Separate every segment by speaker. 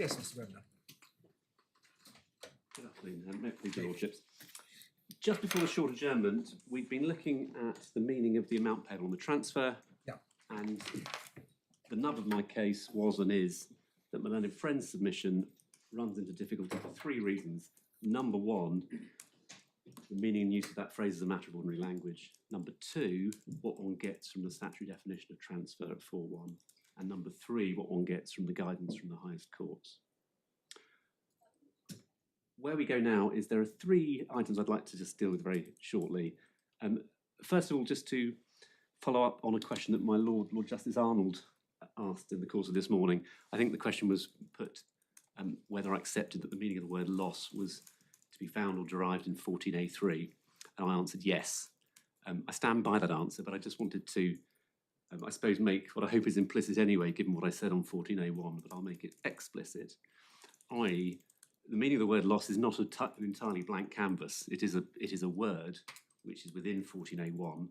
Speaker 1: Yes, Mr. Webner.
Speaker 2: Good afternoon, please, your lordships. Just before the short adjournment, we've been looking at the meaning of the amount payable on the transfer.
Speaker 1: Yeah.
Speaker 2: And the nub of my case was and is that my learned friend's submission runs into difficulty for three reasons. Number one, the meaning and use of that phrase is a matter of ordinary language. Number two, what one gets from the statutory definition of transfer at 4.1. And number three, what one gets from the guidance from the highest courts. Where we go now is there are three items I'd like to just deal with very shortly. First of all, just to follow up on a question that my Lord Justice Arnold asked in the course of this morning. I think the question was put whether I accepted that the meaning of the word loss was to be found or derived in 14A3, and I answered yes. I stand by that answer, but I just wanted to, I suppose, make what I hope is implicit anyway, given what I said on 14A1, but I'll make it explicit, i.e., the meaning of the word loss is not an entirely blank canvas. It is a word which is within 14A1,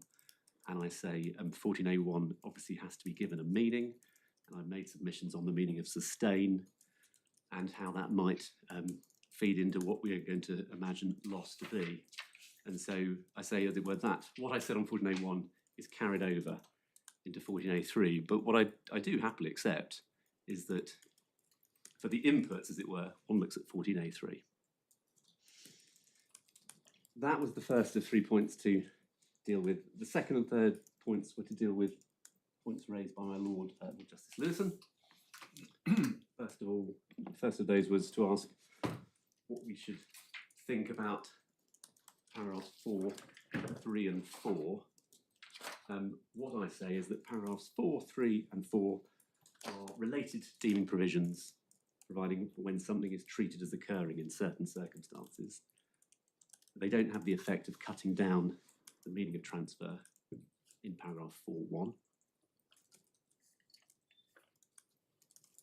Speaker 2: and I say 14A1 obviously has to be given a meaning, and I've made submissions on the meaning of sustain and how that might feed into what we are going to imagine loss to be. And so I say, as it were, that what I said on 14A1 is carried over into 14A3, but what I do happily accept is that for the inputs, as it were, one looks at 14A3. That was the first of 3 points to deal with. The second and third points were to deal with points raised by my Lord Justice Lewison. First of all, the first of those was to ask what we should think about paragraphs 4, 3 and 4. What I say is that paragraphs 4, 3 and 4 are related deeming provisions, providing for when something is treated as occurring in certain circumstances. They don't have the effect of cutting down the meaning of transfer in paragraph 4.1.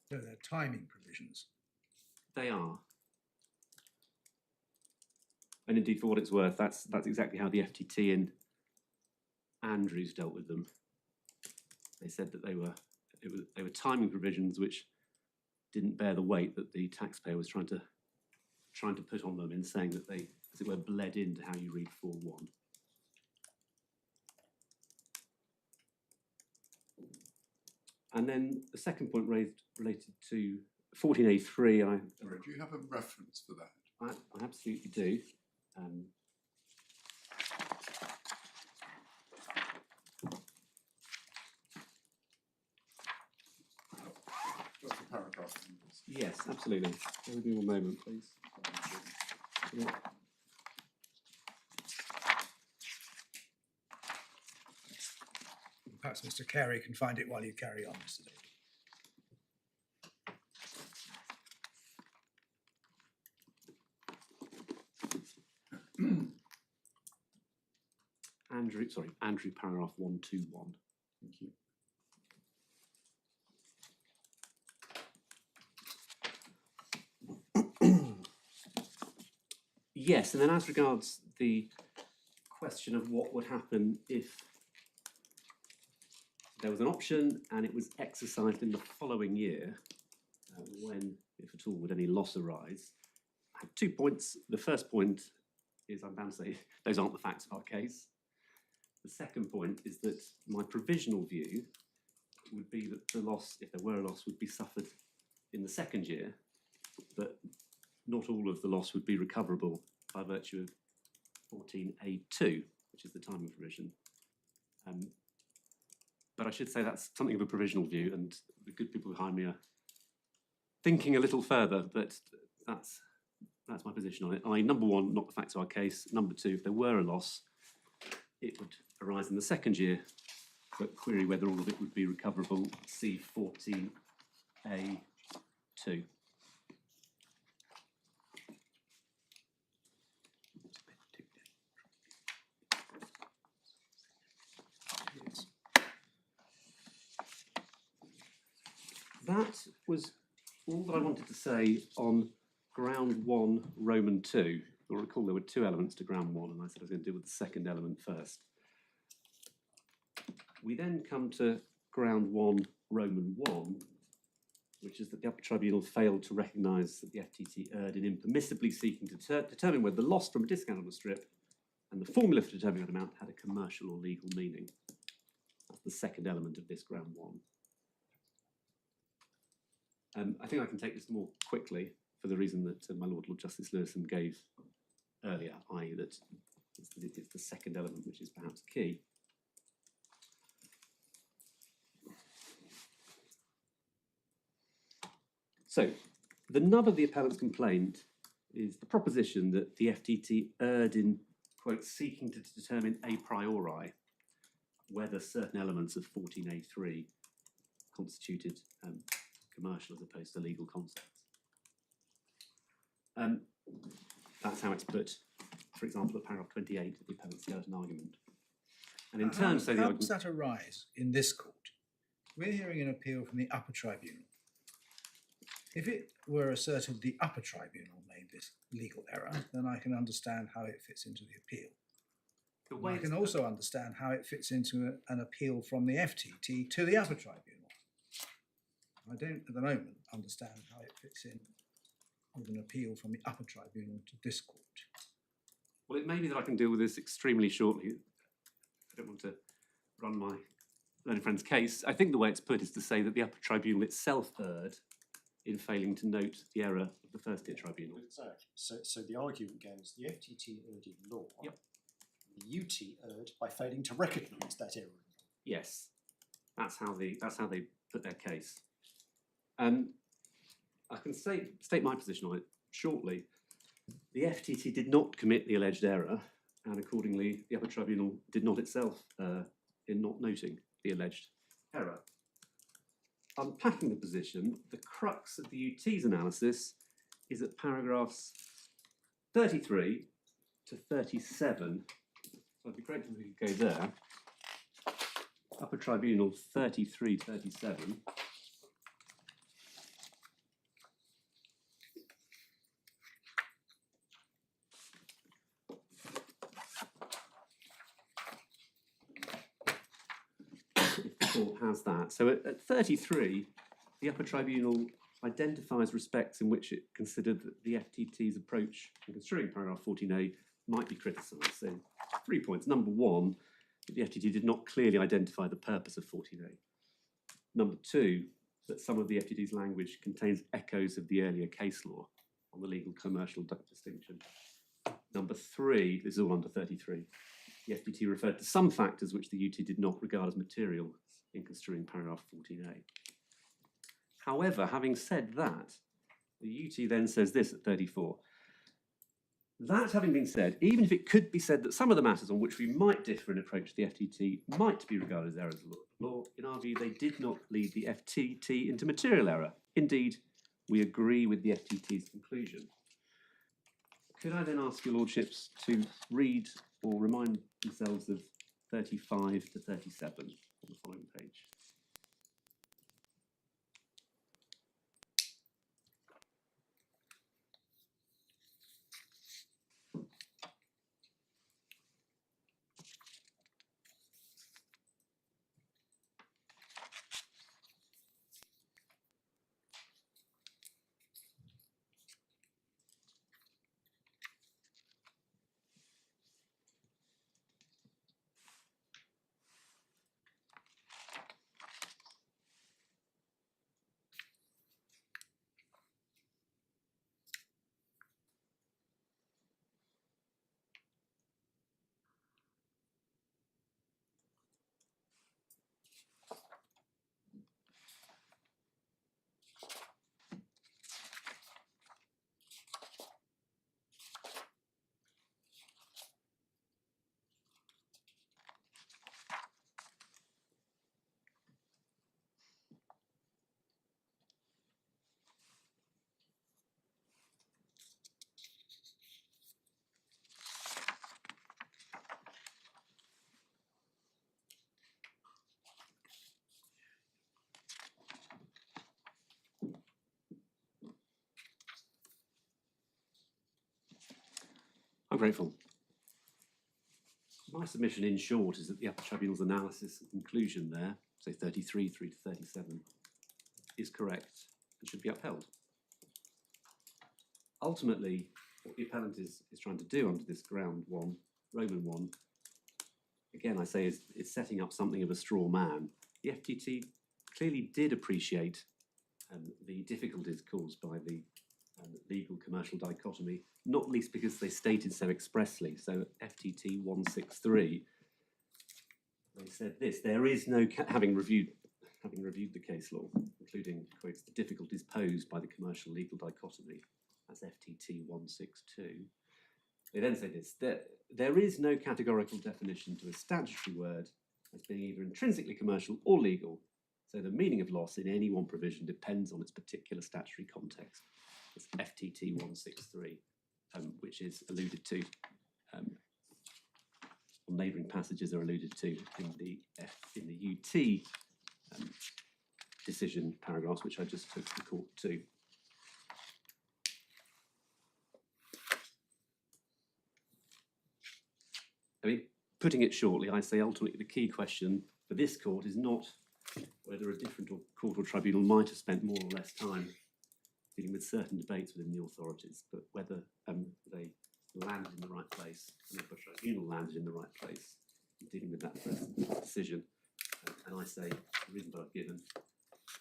Speaker 1: So they're timing provisions.
Speaker 2: They are. And indeed, for what it's worth, that's exactly how the FTT in Andrews dealt with them. They said that they were timing provisions which didn't bear the weight that the taxpayer was trying to put on them in saying that they, as it were, bled into how you read 4.1. And then the second point raised related to 14A3.
Speaker 3: Sorry, do you have a reference for that?
Speaker 2: I absolutely do.
Speaker 3: What's the paragraph numbers?
Speaker 2: Yes, absolutely. Give me one moment, please. Yeah.
Speaker 1: Perhaps Mr. Carey can find it while you carry on, Mr. David.
Speaker 2: Andrew, paragraph 121.
Speaker 3: Thank you.
Speaker 2: Yes, and then as regards the question of what would happen if there was an option and it was exercised in the following year, when, if at all, would any loss arise? I have 2 points. The first point is I'm bound to say those aren't the facts of our case. The second point is that my provisional view would be that the loss, if there were a loss, would be suffered in the second year, but not all of the loss would be recoverable by virtue of 14A2, which is the timing provision. But I should say that's something of a provisional view, and the good people behind me are thinking a little further, but that's my position on it. Number one, not the facts of our case. Number two, if there were a loss, it would arise in the second year, but query whether all of it would be recoverable. See 14A2. That was all that I wanted to say on ground 1, Roman 2. You'll recall there were 2 elements to ground 1, and I said I was going to deal with the second element first. We then come to ground 1, Roman 1, which is that the Upper Tribunal failed to recognise that the FTT erred in impermissibly seeking to determine whether the loss from a discount on a strip and the formula for determining that amount had a commercial or legal meaning. That's the second element of this ground one. I think I can take this more quickly for the reason that my Lord Justice Lewison gave earlier, i.e. that it's the second element which is perhaps key. So, the nub of the appellant's complaint is the proposition that the FTT erred in, quote, seeking to determine a priori whether certain elements of 14A3 constituted commercial as opposed to legal concepts. That's how it's put, for example, at paragraph 28 of the appellant's skeleton argument. And in turn, so the
Speaker 1: how
Speaker 2: argument...
Speaker 1: does that arise in this court? We're hearing an appeal from the Upper Tribunal. If it were asserted the Upper Tribunal made this legal error, then I can understand how it fits into the appeal.
Speaker 2: The
Speaker 1: And
Speaker 2: way
Speaker 1: I
Speaker 2: it's
Speaker 1: can also understand how it fits into an appeal from the FTT to the Upper Tribunal. I don't, at the moment, understand how it fits in with an appeal from the Upper Tribunal to this court.
Speaker 2: Well, it may be that I can deal with this extremely shortly. I don't want to run my learned friend's case. I think the way it's put is to say that the Upper Tribunal itself erred in failing to note the error of the first tier tribunal.
Speaker 4: Exactly. So the argument goes, the FTT erred in law.
Speaker 2: Yep.
Speaker 4: The UT erred by failing to recognise that error.
Speaker 2: Yes, that's how they put their case. I can state my position on it shortly. The FTT did not commit the alleged error, and accordingly, the Upper Tribunal did not itself in not noting the alleged error. Unpacking the position, the crux of the UT's analysis is at paragraphs 33 to 37. So it'd be great if we could go there. Upper Tribunal 33, 37. If the court has that. So at 33, the Upper Tribunal identifies respects in which it considered that the FTT's approach in construing paragraph 14A might be criticised. So 3 points. Number one, that the FTT did not clearly identify the purpose of 14A. Number two, that some of the FTT's language contains echoes of the earlier case law on the legal commercial distinction. Number three, this is all under 33, the FTT referred to some factors which the UT did not regard as material in construing paragraph 14A. However, having said that, the UT then says this at 34. That having been said, even if it could be said that some of the matters on which we might differ in approach to the FTT might be regarded as errors of law, in our view, they did not lead the FTT into material error. Indeed, we agree with the FTT's conclusion. Could I then ask your lordships to read or remind themselves of 35 to 37 on the following page? I'm grateful. My submission, in short, is that the Upper Tribunal's analysis and conclusion there, say 33 through to 37, is correct. and should be upheld. Ultimately, what the appellant is trying to do under this ground one, Roman one, again, I say is setting up something of a straw man. The FTT clearly did appreciate the difficulties caused by the legal commercial dichotomy, not least because they stated so expressly. So FTT 163, they said this: there is no having reviewed the case law, including quotes the difficulties posed by the commercial legal dichotomy. That's FTT 162. They then say this: there is no categorical definition to a statutory word as being either intrinsically commercial or legal. So the meaning of loss in any one provision depends on its particular statutory context. It's FTT 163, which is alluded to, or neighbouring passages are alluded to in the UT decision paragraphs, which I just took the court to. I mean, putting it shortly, I say ultimately the key question for this court is not whether a different court or tribunal might have spent more or less time dealing with certain debates within the authorities, but whether they landed in the right place, and the Upper Tribunal landed in the right place in dealing with that present decision. And I say, the reason that I've given,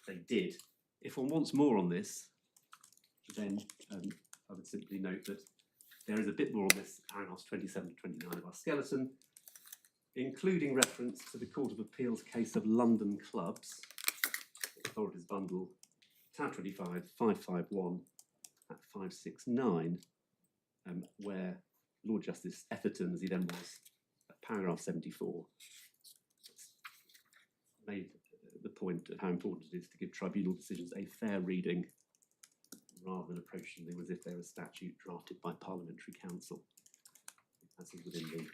Speaker 2: they did. If one wants more on this, then I would simply note that there is a bit more on this, paragraphs 27 to 29 of our skeleton, including reference to the Court of Appeal's case of London clubs, Authorities Bundle, tab 25, 551 at 569, where Lord Justice Etherton, as he then was, at paragraph 74, made the point of how important it is to give tribunal decisions a fair reading rather than approaching them as if they were a statute drafted by Parliamentary Council. That's within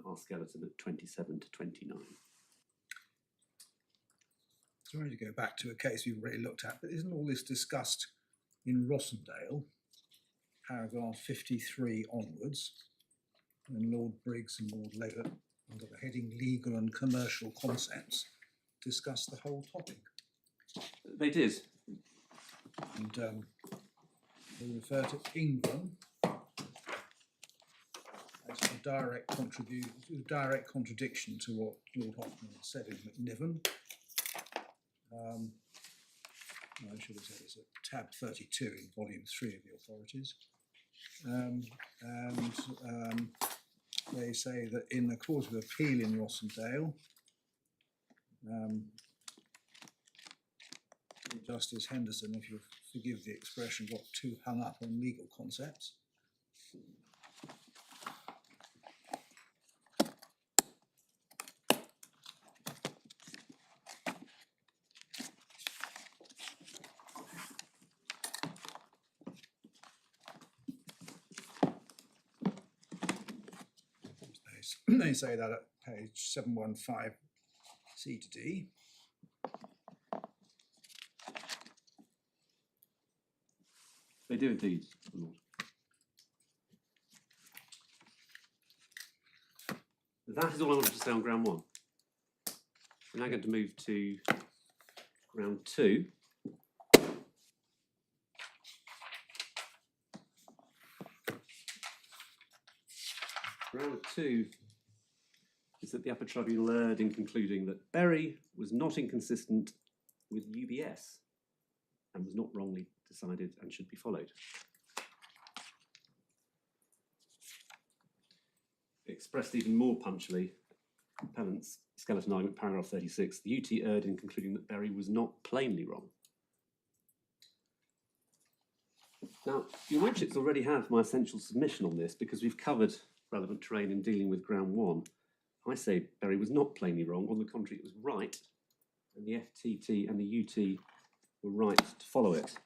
Speaker 2: our skeleton at 27 to 29.
Speaker 1: Sorry to go back to a case we've already looked at, but isn't all this discussed in Rossendale, paragraph 53 onwards, when Lord Briggs and Lord Leggett, under the heading Legal and Commercial Consents, discuss the whole topic?
Speaker 2: They did.
Speaker 1: And they refer to England as a direct contradiction to what Lord Hoffman said in McNiven. I should have said it's at tab 32 in volume 3 of the authorities. They say that in the Court of Appeal in Rossendale, Justice Henderson, if you forgive the expression, got too hung up on legal concepts. They say that at page 715 C to D.
Speaker 2: They do indeed, Lord. That is all I wanted to say on ground one. We're now going to move to ground two. Ground two is that the Upper Tribunal erred in concluding that Berry was not inconsistent with UBS and was not wrongly decided and should be followed. Expressed even more punctually, Appellant's skeleton argument, paragraph 36, the UT erred in concluding that Berry was not plainly wrong. Now, your Lordships already have my essential submission on this because we've covered relevant terrain in dealing with ground one. I say Berry was not plainly wrong, on the contrary, it was right, and the FTT and the UT were right to follow it.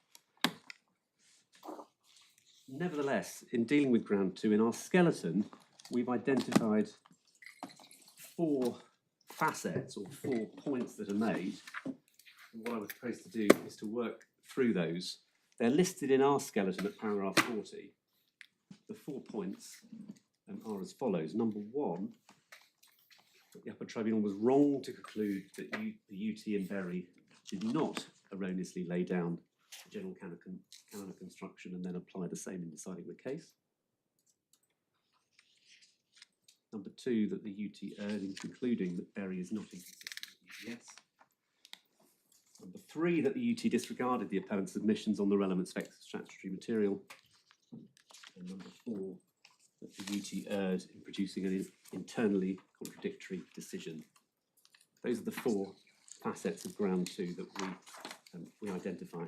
Speaker 2: Nevertheless, in dealing with ground two, in our skeleton, we've identified 4 facets or 4 points that are made. And what I was supposed to do is to work through those. They're listed in our skeleton at paragraph 40. The 4 points are as follows. Number 1, the Upper Tribunal was wrong to conclude that the UT and Berry did not erroneously lay down the general canon of construction and then apply the same in deciding the case. Number 2, that the UT erred in concluding that Berry is not inconsistent with UTS. Number 3, that the UT disregarded the appellant's submissions on the relevant specs of statutory material. And number 4, that the UT erred in producing an internally contradictory decision. Those are the 4 facets of ground 2 that we identify.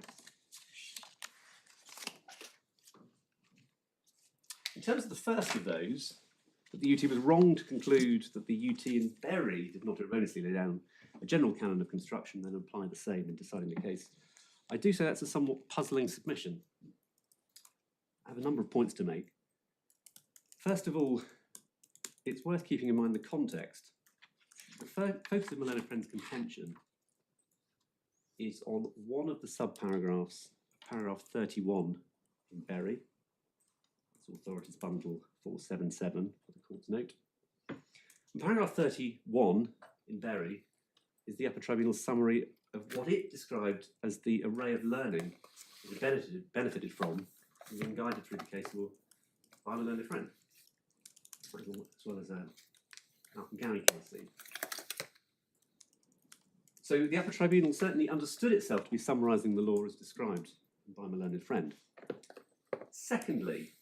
Speaker 2: In terms of the first of those, that the UT was wrong to conclude that the UT in Berry did not erroneously lay down a general canon of construction and then apply the same in deciding the case. I do say that's a somewhat puzzling submission. I have a number of points to make. First of all, it's worth keeping in mind the context. The focus of my learned friend's contention is on one of the subparagraphs, paragraph 31 in Berry. That's Authorities Bundle 477 for the court's note. And paragraph 31 in Berry is the Upper Tribunal's summary of what it described as the array of learning that it benefited from when guided through the case law by my learned friend, as well as Malcolm Gownie policy. So the Upper Tribunal certainly understood itself to be summarising the law as described by my learned friend. Secondly,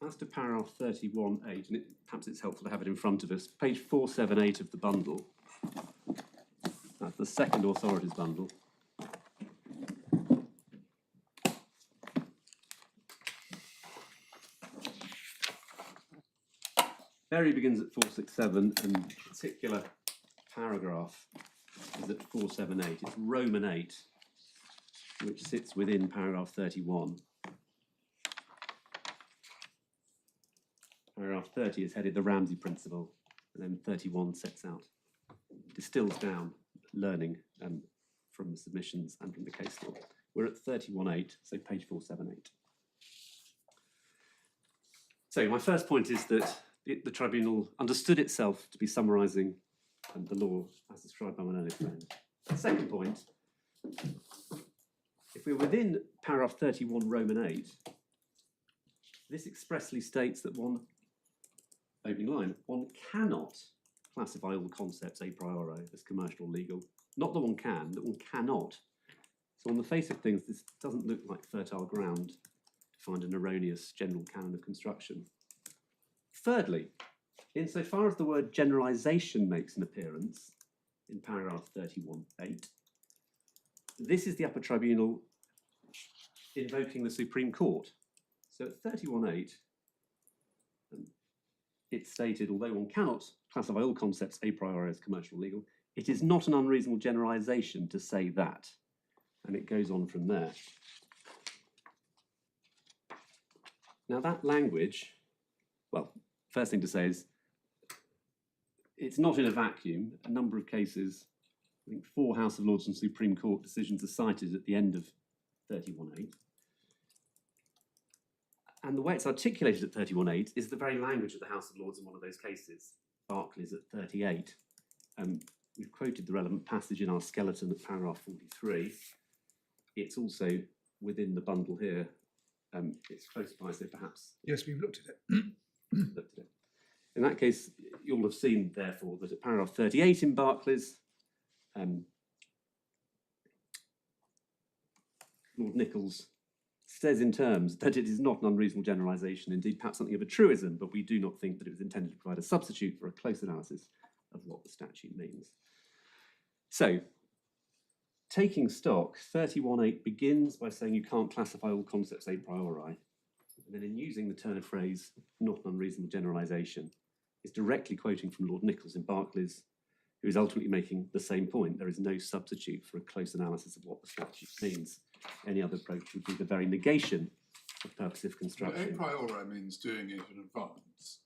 Speaker 2: as to paragraph 31.8, and perhaps it's helpful to have it in front of us, page 478 of the bundle, that's the second authorities bundle. Berry begins at 467, and the particular paragraph is at 478. It's Roman 8, which sits within paragraph 31. Paragraph 30 is headed the Ramsey principle, and then 31 sets out, distills down learning from the submissions and from the case law. We're at 31.8, so page 478. So my first point is that the tribunal understood itself to be summarising the law as described by my learned friend. Second point, if we're within paragraph 31 Roman 8, this expressly states that one, opening line, one cannot classify all concepts a priori as commercial or legal. Not that one can, that one cannot. So on the face of things, this doesn't look like fertile ground to find an erroneous general canon of construction. Thirdly, insofar as the word generalisation makes an appearance in paragraph 31.8, this is the Upper Tribunal invoking the Supreme Court. So at 31.8, it stated, although one cannot classify all concepts a priori as commercial or legal, it is not an unreasonable generalisation to say that. And it goes on from there. Now that language, well, first thing to say is, it's not in a vacuum. A number of cases, I think 4 House of Lords and Supreme Court decisions are cited at the end of 31.8. And the way it's articulated at 31.8 is the very language of the House of Lords in one of those cases. Barclays at 38. We've quoted the relevant passage in our skeleton at paragraph 43. It's also within the bundle here. It's close by, so perhaps...
Speaker 1: Yes, we've looked at it.
Speaker 2: Looked at it. In that case, you'll have seen, therefore, that at paragraph 38 in Barclays, Lord Nichols says in terms that it is not an unreasonable generalisation, indeed perhaps something of a truism, but we do not think that it was intended to provide a substitute for a close analysis of what the statute means. So, taking stock, 31.8 begins by saying you can't classify all concepts a priori, and then in using the turn of phrase, not an unreasonable generalisation, is directly quoting from Lord Nichols in Barclays, who is ultimately making the same point. There is no substitute for a close analysis of what the statute means. Any other approach would be the very negation of purposive construction.
Speaker 3: But a priori means doing it in advance.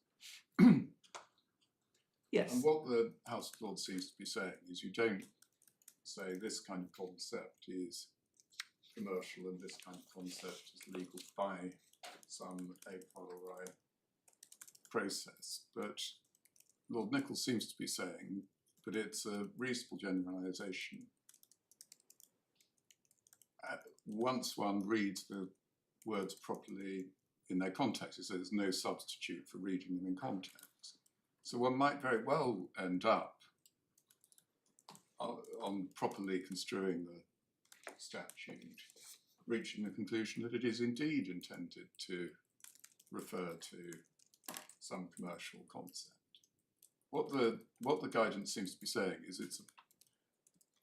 Speaker 2: Yes.
Speaker 3: And what the House of Lords seems to be saying is you don't say this kind of concept is commercial and this kind of concept is legal by some a priori process. But Lord Nichols seems to be saying that it's a reasonable generalisation once one reads the words properly in their context, it says there's no substitute for reading them in context. So one might very well end up on properly construing the statute, reaching the conclusion that it is indeed intended to refer to some commercial concept. What the guidance seems to be saying is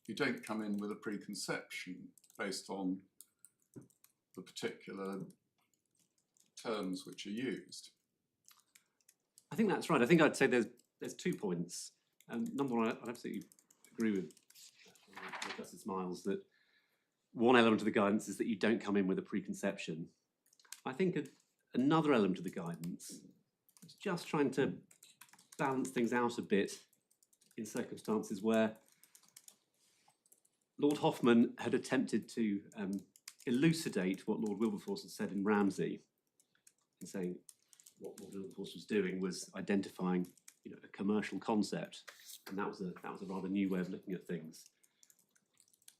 Speaker 3: you don't come in with a preconception based on the particular terms which are used.
Speaker 2: I think that's right. I think I'd say there's 2 points. Number one, I absolutely agree with Justice Miles that one element of the guidance is that you don't come in with a preconception. I think another element of the guidance is just trying to balance things out a bit in circumstances where Lord Hoffman had attempted to elucidate what Lord Wilberforce had said in Ramsey, in saying what Lord Wilberforce was doing was identifying, a commercial concept, and that was a rather new way of looking at things.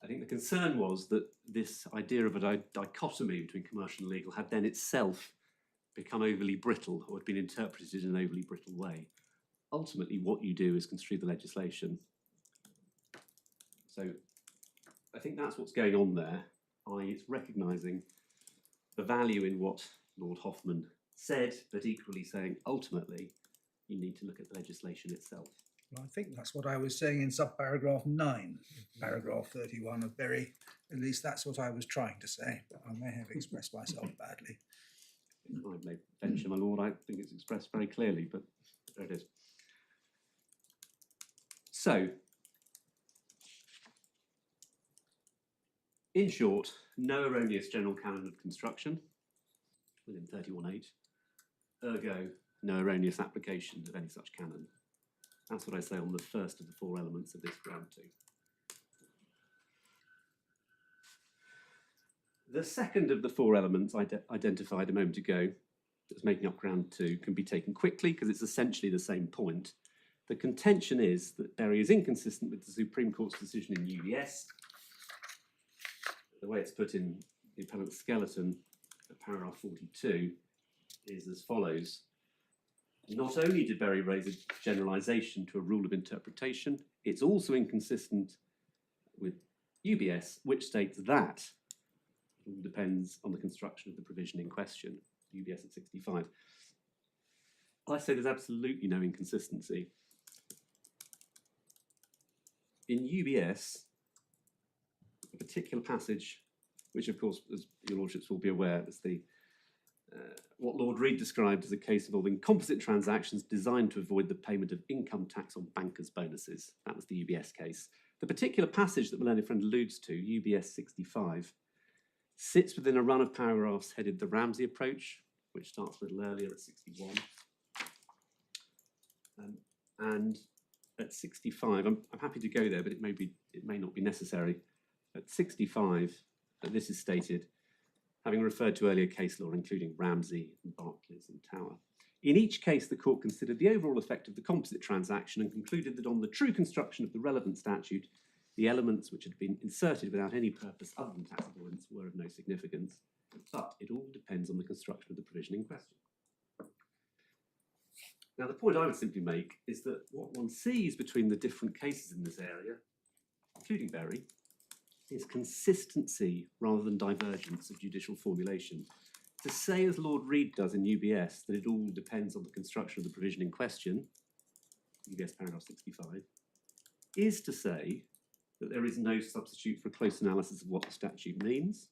Speaker 2: I think the concern was that this idea of a dichotomy between commercial and legal had then itself become overly brittle, or had been interpreted in an overly brittle way. Ultimately, what you do is construe the legislation. So I think that's what's going on there, i.e. it's recognising the value in what Lord Hoffman said, but equally saying, ultimately, you need to look at the legislation itself.
Speaker 1: Well, I think that's what I was saying in subparagraph 9, paragraph 31 of Berry. At least that's what I was trying to say, but I may have expressed myself badly.
Speaker 2: I may venture, my lord, I think it's expressed very clearly, but there it is. So, in short, no erroneous general canon of construction within 31.8. Ergo, no erroneous application of any such canon. That's what I say on the first of the 4 elements of this ground 2. The second of the 4 elements I identified a moment ago, that's making up ground 2, can be taken quickly because it's essentially the same point. The contention is that Berry is inconsistent with the Supreme Court's decision in UBS. The way it's put in the appellant skeleton at paragraph 42 is as follows. Not only did Berry raise a generalisation to a rule of interpretation, it's also inconsistent with UBS, which states that it all depends on the construction of the provision in question, UBS at 65. I say there's absolutely no inconsistency. In UBS, a particular passage, which of course, as your lordships will be aware, is what Lord Reid described as a case involving composite transactions designed to avoid the payment of income tax on bankers' bonuses. That was the UBS case. The particular passage that my learned friend alludes to, UBS 65, sits within a run of paragraphs headed the Ramsey approach, which starts a little earlier at 61. And at 65, I'm happy to go there, but it may not be necessary. At 65, this is stated, having referred to earlier case law, including Ramsey and Barclays and Tower. In each case, the court considered the overall effect of the composite transaction and concluded that on the true construction of the relevant statute, the elements which had been inserted without any purpose other than tax avoidance were of no significance, but it all depends on the construction of the provision in question. Now, the point I would simply make is that what one sees between the different cases in this area, including Berry, is consistency rather than divergence of judicial formulation. To say, as Lord Reid does in UBS, that it all depends on the construction of the provision in question, UBS paragraph 65, is to say that there is no substitute for a close analysis of what the statute means.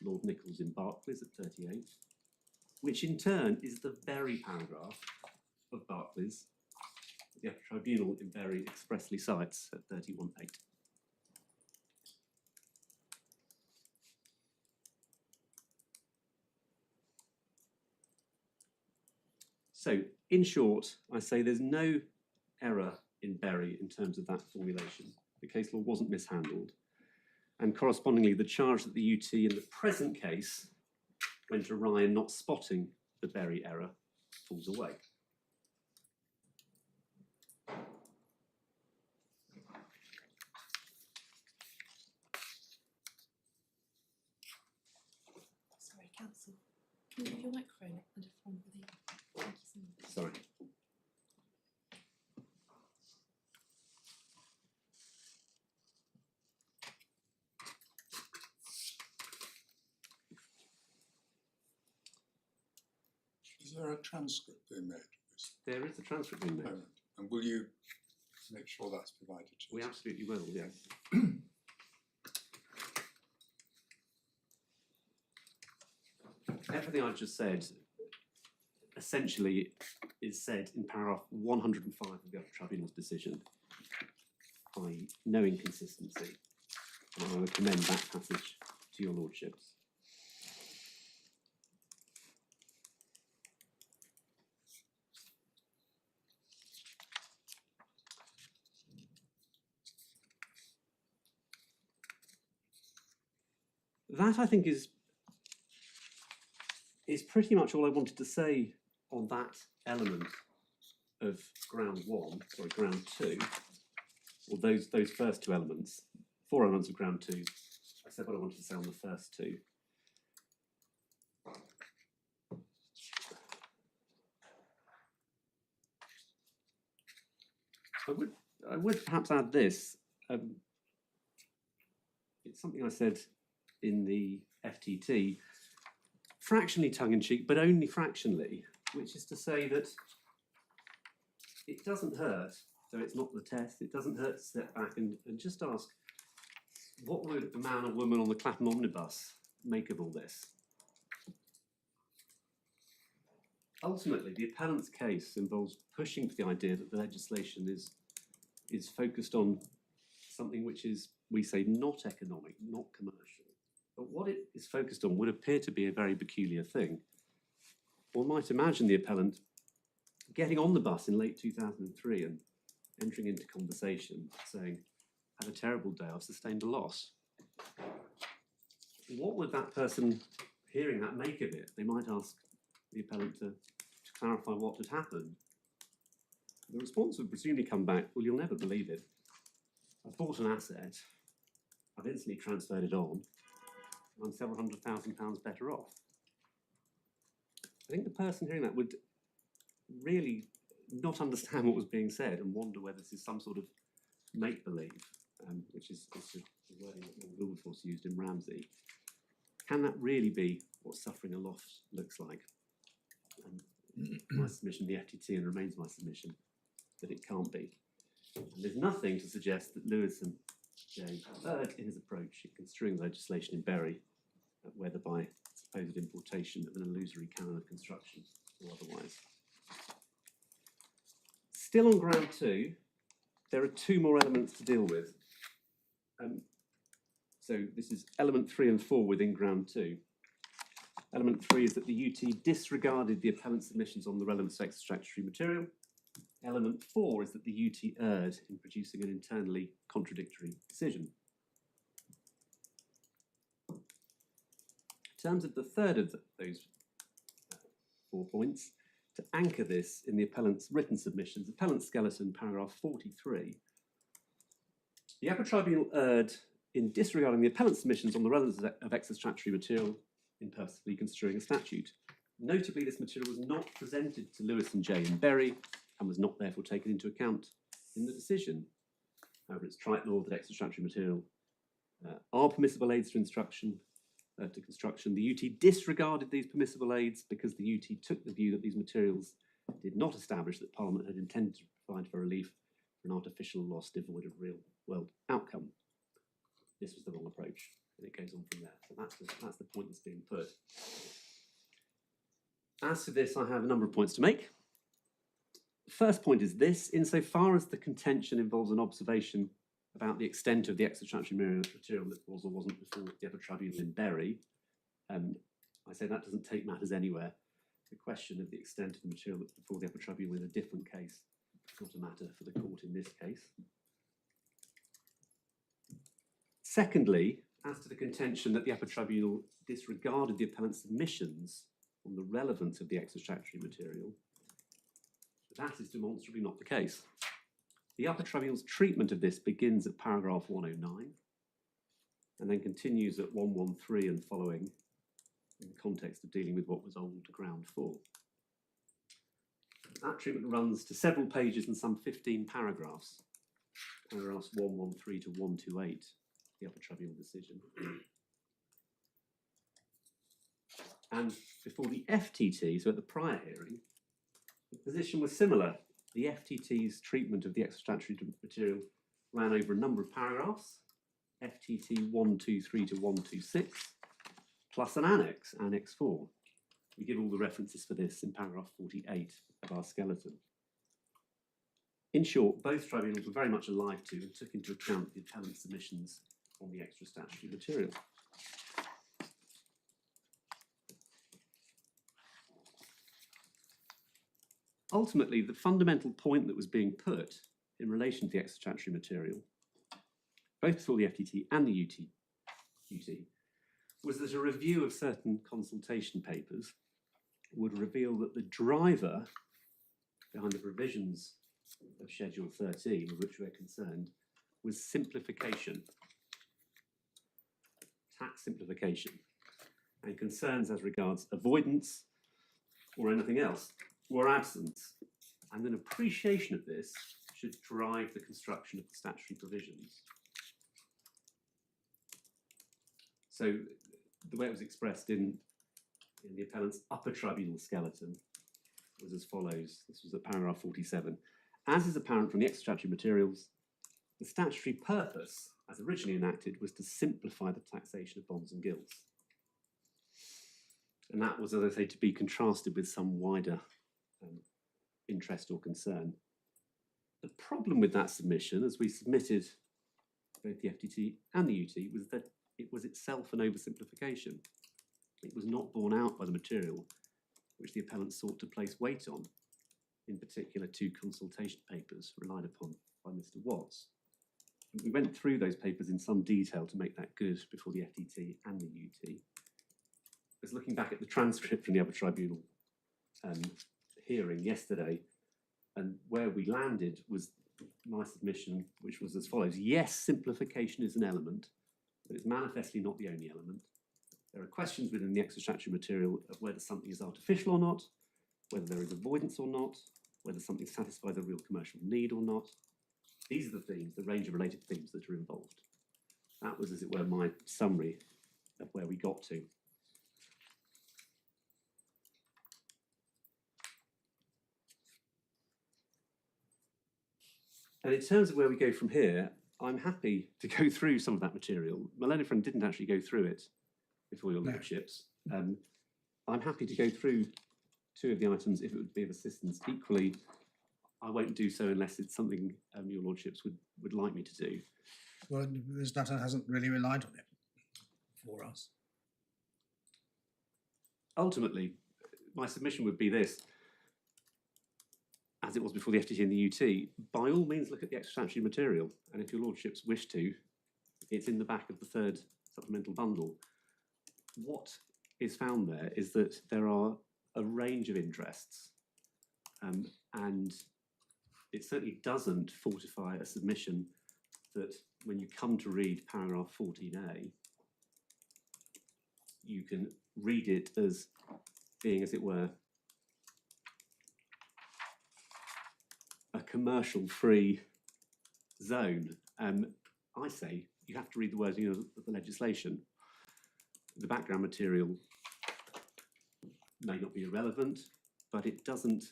Speaker 2: Lord Nichols in Barclays at 38, which in turn is the very paragraph of Barclays that the Upper Tribunal in Berry expressly cites at 31.8. So, in short, I say there's no error in Berry in terms of that formulation. The case law wasn't mishandled. And correspondingly, the charge that the UT in the present case went awry in not spotting the Berry error falls away.
Speaker 5: Can you move your microphone and a front with you? Thank you so much.
Speaker 2: Sorry.
Speaker 3: Is there a transcript being made of this
Speaker 2: There is a transcript being made.
Speaker 3: moment? And will you make sure that's provided to
Speaker 2: We
Speaker 3: us?
Speaker 2: absolutely will, yes. Everything I've just said essentially is said in paragraph 105 of the Upper Tribunal's decision, i.e. no inconsistency. And I would commend that passage to your lordships. That, I think, is pretty much all I wanted to say on that element of ground two, or those first two elements, 4 elements of ground two. I said what I wanted to say on the first two. I would perhaps add this. It's something I said in the FTT, fractionally tongue-in-cheek, but only fractionally, which is to say that it doesn't hurt, so it's not the test, it doesn't hurt to step back and just ask, what would a man or woman on the Clapham omnibus make of all this? Ultimately, the appellant's case involves pushing for the idea that the legislation is focused on something which is, we say, not economic, not commercial. But what it is focused on would appear to be a very peculiar thing. One might imagine the appellant getting on the bus in late 2003 and entering into conversation saying, "Had a terrible day, I've sustained a loss." What would that person hearing that make of it? They might ask the appellant to clarify what had happened. The response would presumably come back, "Well, you'll never believe it. I've bought an asset, I've instantly transferred it on, and I'm several £100,000 better off." I think the person hearing that would really not understand what was being said and wonder whether this is some sort of make-believe, which is the wording that Lord Wilberforce used in Ramsey. Can that really be what suffering a loss looks like? My submission, the FTT, and remains my submission, that it can't be. And there's nothing to suggest that Lewison erred in his approach in construing the legislation in Bury, whether by supposed importation of an illusory canon of construction or otherwise. Still on ground two, there are 2 more elements to deal with. So this is element 3 and 4 within ground 2. Element 3 is that the UT disregarded the appellant's submissions on the relevant sex statutory material. Element 4 is that the UT erred in producing an internally contradictory decision. In terms of the third of those 4 points, to anchor this in the appellant's written submissions, appellant skeleton, paragraph 43, the Upper Tribunal erred in disregarding the appellant's submissions on the relevance of extra statutory material in perfectly construing a statute. Notably, this material was not presented to Lewison J. in Bury and was not therefore taken into account in the decision. However, it's trite law that extra statutory material are permissible aids to construction. The UT disregarded these permissible aids because the UT took the view that these materials did not establish that Parliament had intended to provide for relief for an artificial loss devoid of real-world outcome. This was the wrong approach, and it goes on from there. So that's the point that's being put. As to this, I have a number of points to make. The first point is this: insofar as the contention involves an observation about the extent of the extra statutory material that was or wasn't before the Upper Tribunal in Bury, I say that doesn't take matters anywhere. The question of the extent of the material that's before the Upper Tribunal in a different case is not a matter for the court in this case. Secondly, as to the contention that the Upper Tribunal disregarded the appellant's submissions on the relevance of the extra statutory material, that is demonstrably not the case. The Upper Tribunal's treatment of this begins at paragraph 109 and then continues at 113 and following in the context of dealing with what was old ground 4. That treatment runs to several pages and some 15 paragraphs, paragraphs 113 to 128, the Upper Tribunal decision. And before the FTT, so at the prior hearing, the position was similar. The FTT's treatment of the extra-statutory material ran over a number of paragraphs, FTT 123 to 126, plus an annex, Annex 4. We give all the references for this in paragraph 48 of our skeleton. In short, both tribunals were very much alive to and took into account the appellant's submissions on the extra-statutory material. Ultimately, the fundamental point that was being put in relation to the extra-statutory material, both before the FTT and the UT, was that a review of certain consultation papers would reveal that the driver behind the provisions of Schedule 13, with which we're concerned, was simplification, tax simplification, and concerns as regards avoidance or anything else were absent, and an appreciation of this should drive the construction of the statutory provisions. So the way it was expressed in the appellant's Upper Tribunal skeleton was as follows. This was at paragraph 47. As is apparent from the extra-statutory materials, the statutory purpose, as originally enacted, was to simplify the taxation of bonds and gilts. And that was, as I say, to be contrasted with some wider interest or concern. The problem with that submission, as we submitted both the FTT and the UT, was that it was itself an oversimplification. It was not borne out by the material which the appellant sought to place weight on, in particular 2 consultation papers relied upon by Mr. Watts. We went through those papers in some detail to make that good before the FTT and the UT. I was looking back at the transcript from the Upper Tribunal hearing yesterday, and where we landed was my submission, which was as follows. Yes, simplification is an element, but it's manifestly not the only element. There are questions within the extra-statutory material of whether something is artificial or not, whether there is avoidance or not, whether something satisfies a real commercial need or not. These are the themes, the range of related themes that are involved. That was, as it were, my summary of where we got to. And in terms of where we go from here, I'm happy to go through some of that material. My learned friend didn't actually go through it before your lordships. I'm happy to go through 2 of the items if it would be of assistance. Equally, I won't do so unless it's something your lordships would like me to do.
Speaker 1: Well, this data hasn't really relied on it for us.
Speaker 2: Ultimately, my submission would be this. As it was before the FTT and the UT, by all means look at the extra-statutory material, and if your lordships wish to, it's in the back of the 3rd supplemental bundle. What is found there is that there are a range of interests, and it certainly doesn't fortify a submission that when you come to read paragraph 14a, you can read it as being, as it were, a commercial-free zone. I say you have to read the wording of the legislation. The background material may not be irrelevant, but it doesn't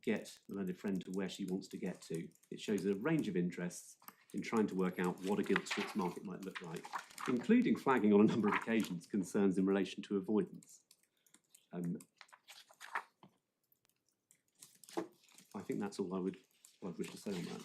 Speaker 2: get the learned friend to where she wants to get to. It shows a range of interests in trying to work out what a gilt strips market might look like, including flagging on a number of occasions concerns in relation to avoidance. I think that's all I'd wish to say on that.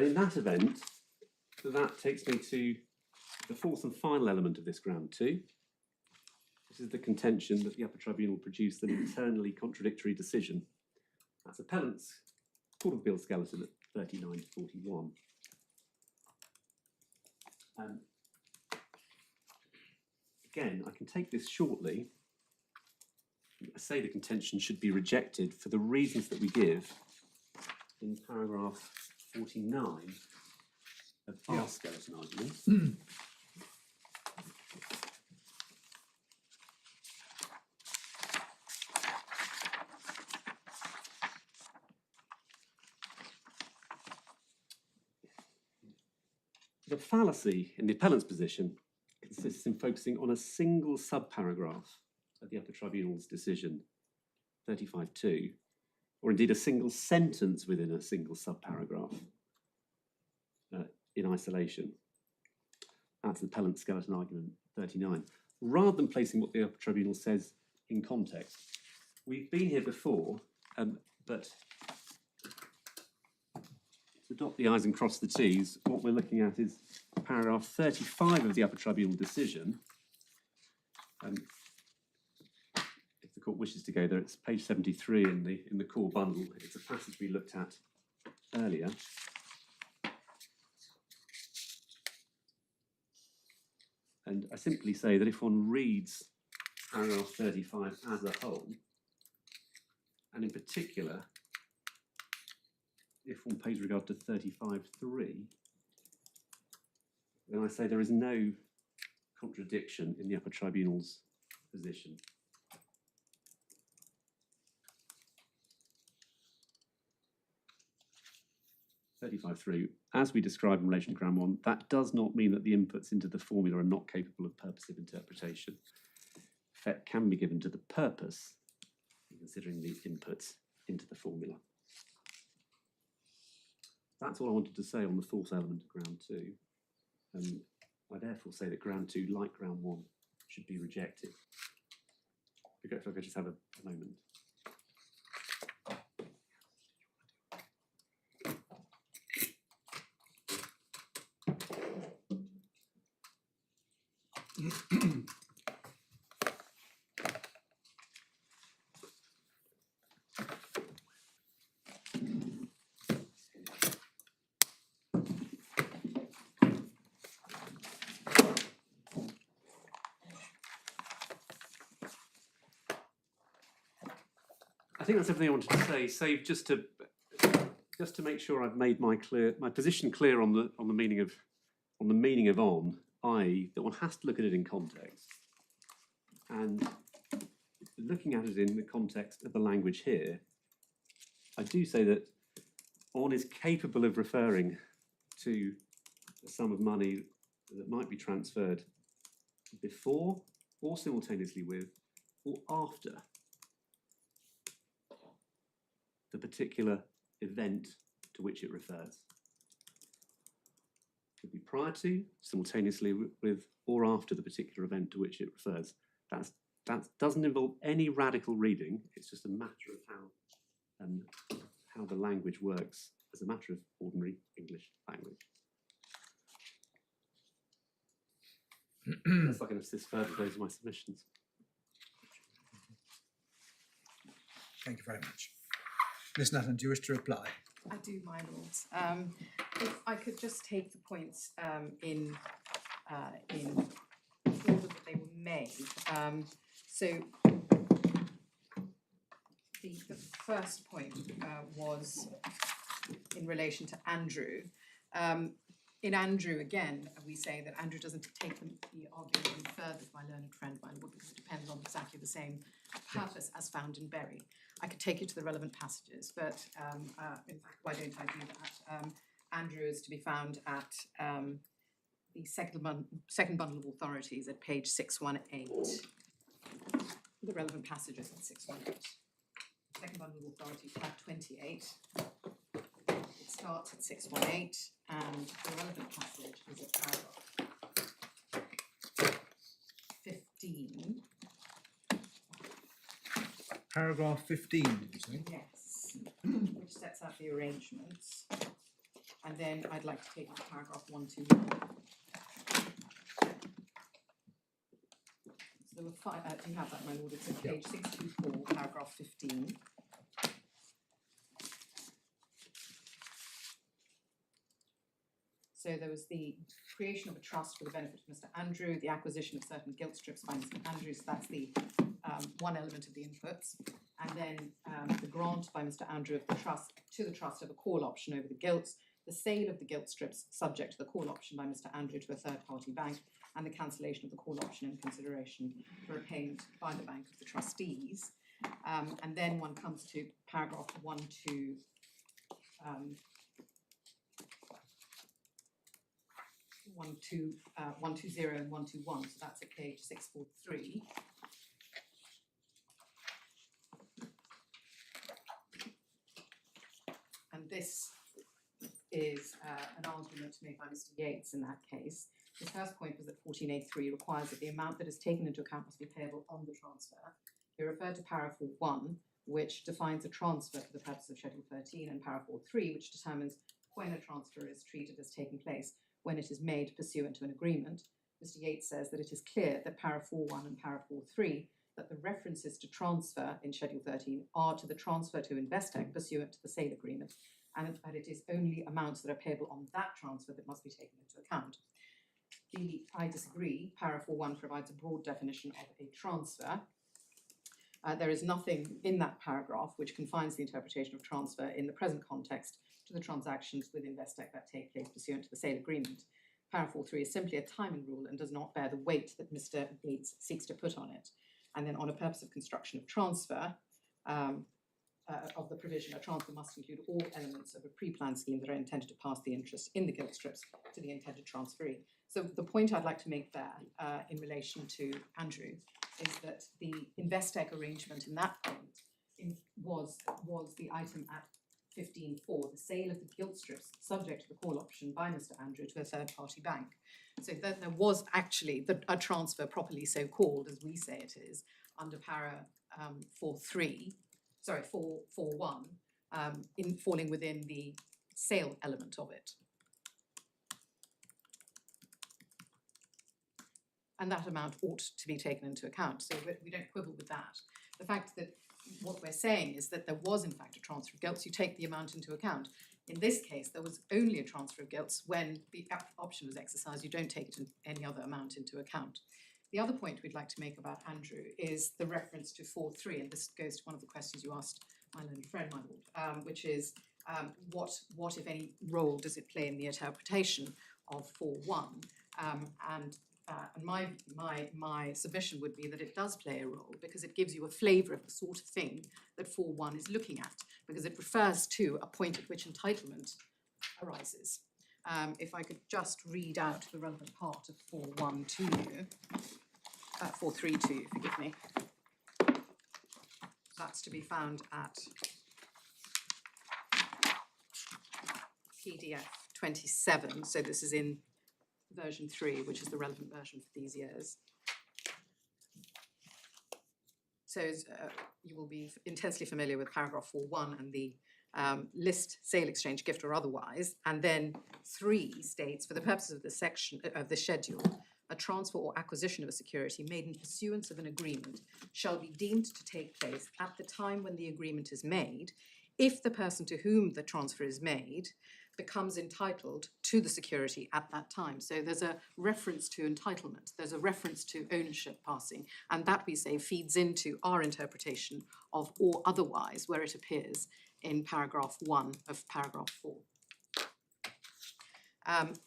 Speaker 2: In that event, that takes me to the 4th and final element of this ground 2. This is the contention that the Upper Tribunal produced an internally contradictory decision. That's appellant's Court of Appeal skeleton at 39 to 41. again, I can take this shortly. I say the contention should be rejected for the reasons that we give in paragraph 49 of our skeleton argument. The fallacy in the appellant's position consists in focusing on a single subparagraph of the Upper Tribunal's decision 35.2, or indeed a single sentence within a single subparagraph in isolation. That's the appellant's skeleton argument 39. Rather than placing what the Upper Tribunal says in context. We've been here before, but to dot the I's and cross the T's, what we're looking at is paragraph 35 of the Upper Tribunal decision. If the court wishes to go there, it's page 73 in the core bundle. It's a passage we looked at earlier. And I simply say that if one reads paragraph 35 as a whole, and in particular, if one pays regard to 35.3, then I say there is no contradiction in the Upper Tribunal's position. (35.3), as we described in relation to ground one, that does not mean that the inputs into the formula are not capable of purposive interpretation. Effect can be given to the purpose in considering the inputs into the formula. That's all I wanted to say on the fourth element of ground two. I therefore say that ground two, like ground one, should be rejected. If I could just have a moment. I think that's everything I wanted to say, save just to make sure I've made my position clear on the meaning of i.e. that one has to look at it in context. And looking at it in the context of the language here, I do say that on is capable of referring to a sum of money that might be transferred before or simultaneously with or after the particular event to which it refers. It could be prior to, simultaneously with, or after the particular event to which it refers. That doesn't involve any radical reading. It's just a matter of how the language works as a matter of ordinary English language. Unless I can assist further, those are my submissions.
Speaker 1: Thank you very much. Ms. Nathan, do you wish to reply?
Speaker 5: I do, my lords. If I could just take the points in order that they were made. So the first point was in relation to Andrew. In Andrew, again, we say that Andrew doesn't take the argument any further, my learned friend, my lord, because it depends on exactly the same purpose as found in Berry. I could take you to the relevant passages, but in fact, why don't I do that? Andrew is to be found at the second bundle of authorities at page 618. The relevant passages at 618. Second bundle of authorities, tab 28. It starts at 618, and the relevant passage is at paragraph 15.
Speaker 1: Paragraph 15, did you say?
Speaker 5: Yes, which sets out the arrangements. And then I'd like to take you to paragraph 121. So there were five, you have that, my lord, it's at page 624, paragraph 15. So there was the creation of a trust for the benefit of Mr. Andrew, the acquisition of certain gilt strips by Mr. Andrew, so that's the one element of the inputs, and then the grant by Mr. Andrew of the trust to the trust of a call option over the gilts, the sale of the gilt strips subject to the call option by Mr. Andrew to a third-party bank, and the cancellation of the call option in consideration for a payment by the bank of the trustees. And then one comes to paragraph 120 and 121, so that's at page 643. And this is an argument made by Mr. Yates in that case. His first point was that 14A3 requires that the amount that is taken into account must be payable on the transfer. He referred to paragraph 1, which defines a transfer for the purpose of Schedule 13, and paragraph 3, which determines when a transfer is treated as taking place when it is made pursuant to an agreement. Mr. Yates says that it is clear that paragraph 1 and paragraph 3, that the references to transfer in Schedule 13 are to the transfer to Investec pursuant to the sale agreement, and that it is only amounts that are payable on that transfer that must be taken into account. I disagree. Paragraph 1 provides a broad definition of a transfer. There is nothing in that paragraph which confines the interpretation of transfer in the present context to the transactions with Investec that take place pursuant to the sale agreement. Paragraph 3 is simply a timing rule and does not bear the weight that Mr. Yates seeks to put on it. And then on a purpose of construction of transfer, of the provision, a transfer must include all elements of a pre-planned scheme that are intended to pass the interest in the gilt strips to the intended transferee. So the point I'd like to make there in relation to Andrew is that the Investec arrangement in that point was the item at 15.4, the sale of the gilt strips subject to the call option by Mr. Andrew to a third-party bank. So that there was actually a transfer properly so called, as we say it is, under para 4.1, in falling within the sale element of it. And that amount ought to be taken into account. So we don't quibble with that. The fact that what we're saying is that there was in fact a transfer of gilts, you take the amount into account. In this case, there was only a transfer of gilts when the option was exercised. You don't take any other amount into account. The other point we'd like to make about Andrew is the reference to 4.3, and this goes to one of the questions you asked my learned friend, my lord, which is what, if any, role does it play in the interpretation of 4.1? And my submission would be that it does play a role because it gives you a flavour of the sort of thing that 4.1 is looking at, because it refers to a point at which entitlement arises. If I could just read out the relevant part of 4.1 to you, 4.3 to you, forgive me. That's to be found at PDF 27, so this is in version 3, which is the relevant version for these years. So you will be intensely familiar with paragraph 4.1 and the list, sale, exchange, gift or otherwise, and then 3 states, for the purposes of this section of the schedule, a transfer or acquisition of a security made in pursuance of an agreement shall be deemed to take place at the time when the agreement is made, if the person to whom the transfer is made becomes entitled to the security at that time. So there's a reference to entitlement, there's a reference to ownership passing, and that, we say, feeds into our interpretation of or otherwise, where it appears in paragraph 1 of paragraph 4.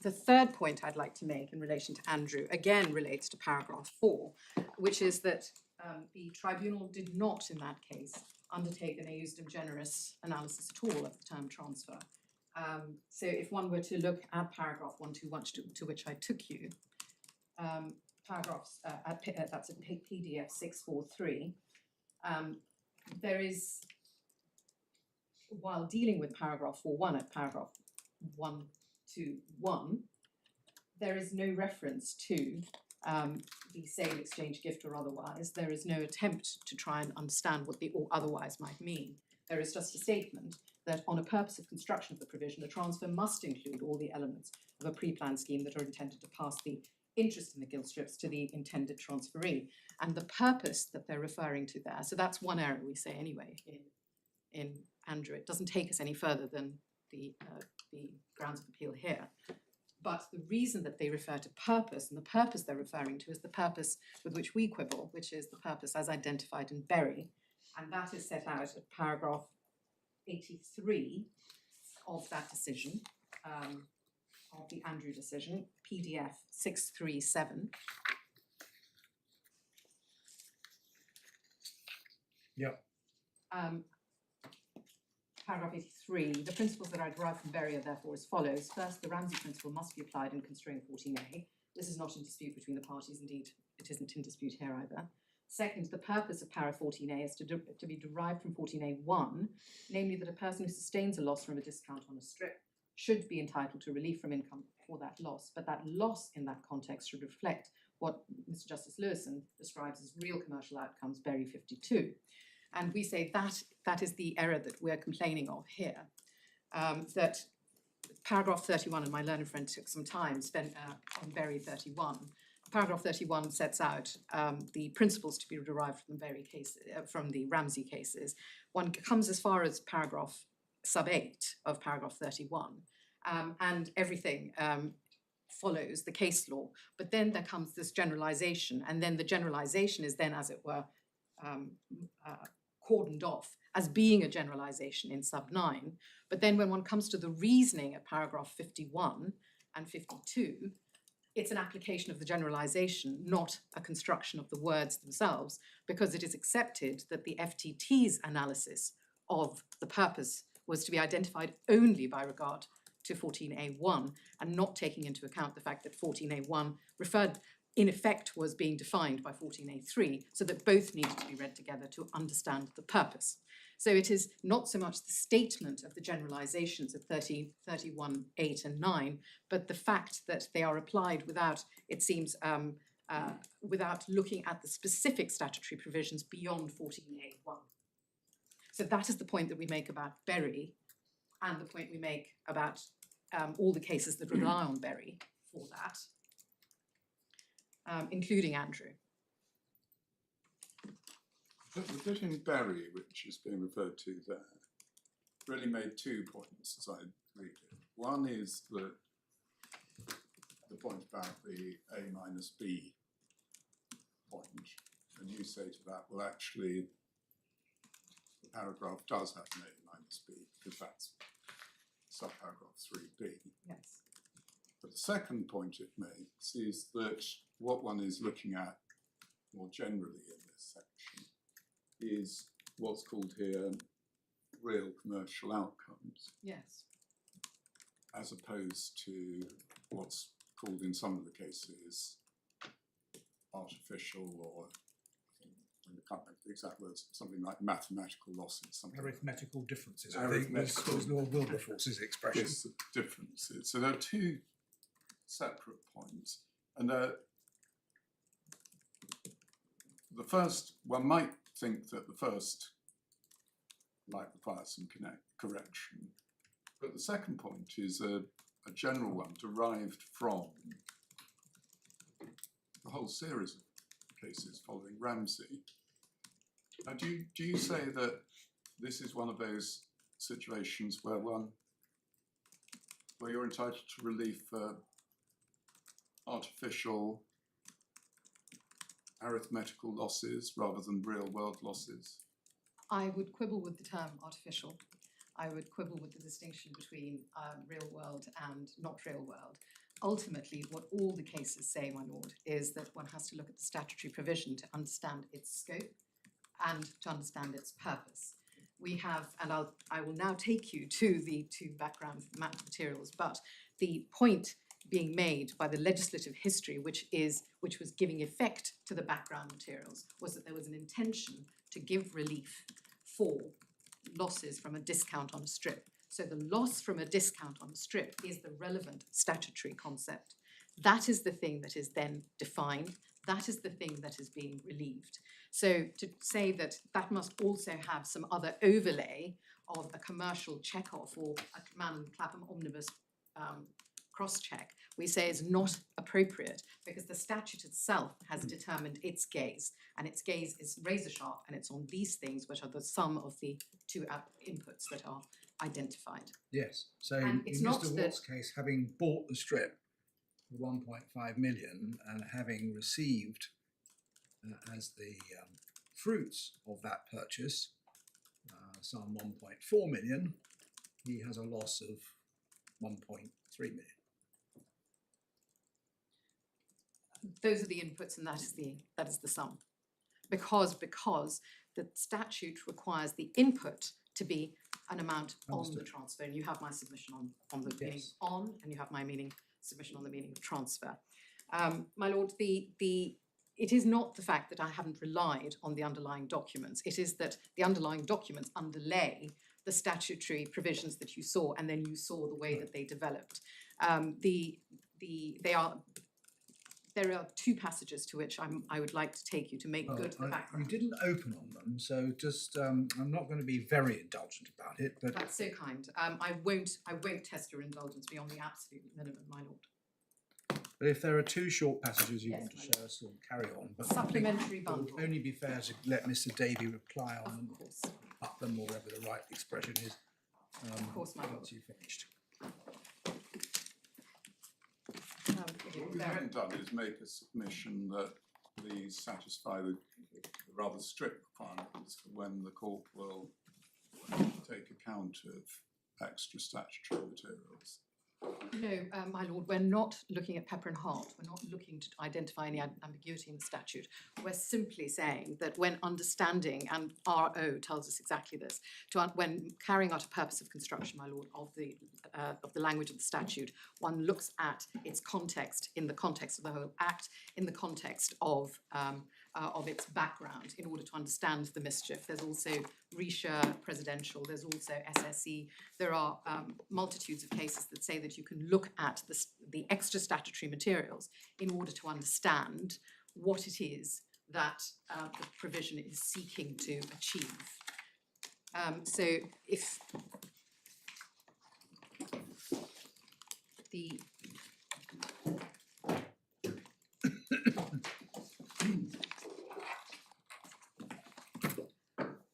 Speaker 5: The third point I'd like to make in relation to Andrew, again, relates to paragraph 4, which is that the tribunal did not, in that case, undertake an eusdem generis analysis at all of the term transfer. So if one were to look at paragraph 121 to which I took you, paragraphs, that's in PDF 643, there is, while dealing with paragraph 4.1 at paragraph 121, there is no reference to the sale, exchange, gift or otherwise. There is no attempt to try and understand what the or otherwise might mean. There is just a statement that on a purpose of construction of the provision, the transfer must include all the elements of a pre-planned scheme that are intended to pass the interest in the gilt strips to the intended transferee. And the purpose that they're referring to there, so that's one error we say anyway in Andrew. It doesn't take us any further than the grounds of appeal here. But the reason that they refer to purpose, and the purpose they're referring to, is the purpose with which we quibble, which is the purpose as identified in Berry. And that is set out at paragraph 83 of that decision, of the Andrew decision, PDF 637.
Speaker 1: Yep.
Speaker 5: Paragraph 83, the principles that are derived from Berry are therefore as follows. First, the Ramsey principle must be applied in construing 14a. This is not in dispute between the parties, indeed it isn't in dispute here either. Second, the purpose of para 14a is to be derived from 14a(1), namely that a person who sustains a loss from a discount on a strip should be entitled to relief from income for that loss, but that loss in that context should reflect what Mr. Justice Lewison describes as real commercial outcomes, Berry 52. And we say that is the error that we're complaining of here, that paragraph 31, and my learned friend took some time spent on Berry 31. Paragraph 31 sets out the principles to be derived from the Berry case, from the Ramsey cases. One comes as far as paragraph sub 8 of paragraph 31, and everything follows the case law. But then there comes this generalization, and then the generalization is then, as it were, cordoned off as being a generalization in sub 9. But then when one comes to the reasoning at paragraph 51 and 52, it's an application of the generalization, not a construction of the words themselves, because it is accepted that the FTT's analysis of the purpose was to be identified only by regard to 14a(1) and not taking into account the fact that 14a(1) referred, in effect, was being defined by 14a(3), so that both needed to be read together to understand the purpose. So it is not so much the statement of the generalizations of 31, 8 and 9, but the fact that they are applied without, it seems, without looking at the specific statutory provisions beyond 14a(1). So that is the point that we make about Berry, and the point we make about all the cases that rely on Berry for that, including Andrew.
Speaker 3: The bit in Berry, which is being referred to there, really made 2 points as I read it. One is that the point about the A minus B point, and you say to that, well, actually, the paragraph does have an A minus B, because that's subparagraph 3b.
Speaker 5: Yes.
Speaker 3: But the second point it makes is that what one is looking at more generally in this section is what's called here real commercial outcomes,
Speaker 5: Yes.
Speaker 3: as opposed to what's called in some of the cases artificial, or I can't remember the exact words, something like mathematical losses, something
Speaker 1: Arithmetical differences,
Speaker 3: Arithmetical.
Speaker 1: was Lord Wilberforce's expression.
Speaker 3: yes, differences. So there are 2 separate points, and the first, one might think that the first might require some correction, but the second point is a general one derived from the whole series of cases following Ramsey. Now, do you say that this is one of those situations where you're entitled to relief for artificial arithmetical losses rather than real world losses?
Speaker 5: I would quibble with the term artificial. I would quibble with the distinction between real world and not real world. Ultimately, what all the cases say, my lord, is that one has to look at the statutory provision to understand its scope and to understand its purpose. We have, and I will now take you to the 2 background materials, but the point being made by the legislative history, which was giving effect to the background materials, was that there was an intention to give relief for losses from a discount on a strip. So the loss from a discount on a strip is the relevant statutory concept. That is the thing that is then defined. That is the thing that is being relieved. So to say that that must also have some other overlay of a commercial check-off or a Man and Clapham omnibus cross-check, we say is not appropriate, because the statute itself has determined its gaze, and its gaze is razor sharp, and it's on these things, which are the sum of the 2 inputs that are identified.
Speaker 1: Yes. So
Speaker 5: And
Speaker 1: in
Speaker 5: it's not
Speaker 1: Mr.
Speaker 5: that-
Speaker 1: Watt's case, having bought the strip, for 1.5 million, and having received as the fruits of that purchase some 1.4 million, he has a loss of 1.3 million.
Speaker 5: Those are the inputs, and that is the sum. Because the statute requires the input to be an amount on the
Speaker 1: Understood.
Speaker 5: transfer, and you have my submission on the meaning
Speaker 1: Yes.
Speaker 5: on, and you have my submission on the meaning of transfer. My lord, it is not the fact that I haven't relied on the underlying documents. It is that the underlying documents underlay the statutory provisions that you saw, and then you saw the way that they developed. There are two passages to which I would like to take you to make good the
Speaker 1: You
Speaker 5: background.
Speaker 1: didn't open on them, so just I'm not going to be very indulgent about it, but
Speaker 5: That's so kind. I won't test your indulgence beyond the absolute minimum, my lord.
Speaker 1: if there are two short passages you
Speaker 5: Yes,
Speaker 1: want to
Speaker 5: my
Speaker 1: show us, we'll carry on. But I think
Speaker 5: Supplementary
Speaker 1: it
Speaker 5: bundle.
Speaker 1: would only be fair to let Mr. Davey reply on them,
Speaker 5: Of course,
Speaker 1: up them, or whatever the right expression is.
Speaker 5: of course, my lord.
Speaker 1: Once you've finished.
Speaker 3: What we haven't done is make a submission that these satisfy the rather strict requirements for when the court will take account of extra statutory materials.
Speaker 5: No, my lord, we're not looking at pepper and heart. We're not looking to identify any ambiguity in the statute. We're simply saying that when understanding, and RO tells us exactly this, when carrying out a purpose of construction, my lord, of the language of the statute, one looks at its context in the context of the whole act, in the context of its background, in order to understand the mischief. There's also Risha Presidential, there's also SSE. There are multitudes of cases that say that you can look at the extra statutory materials in order to understand what it is that the provision is seeking to achieve. So if the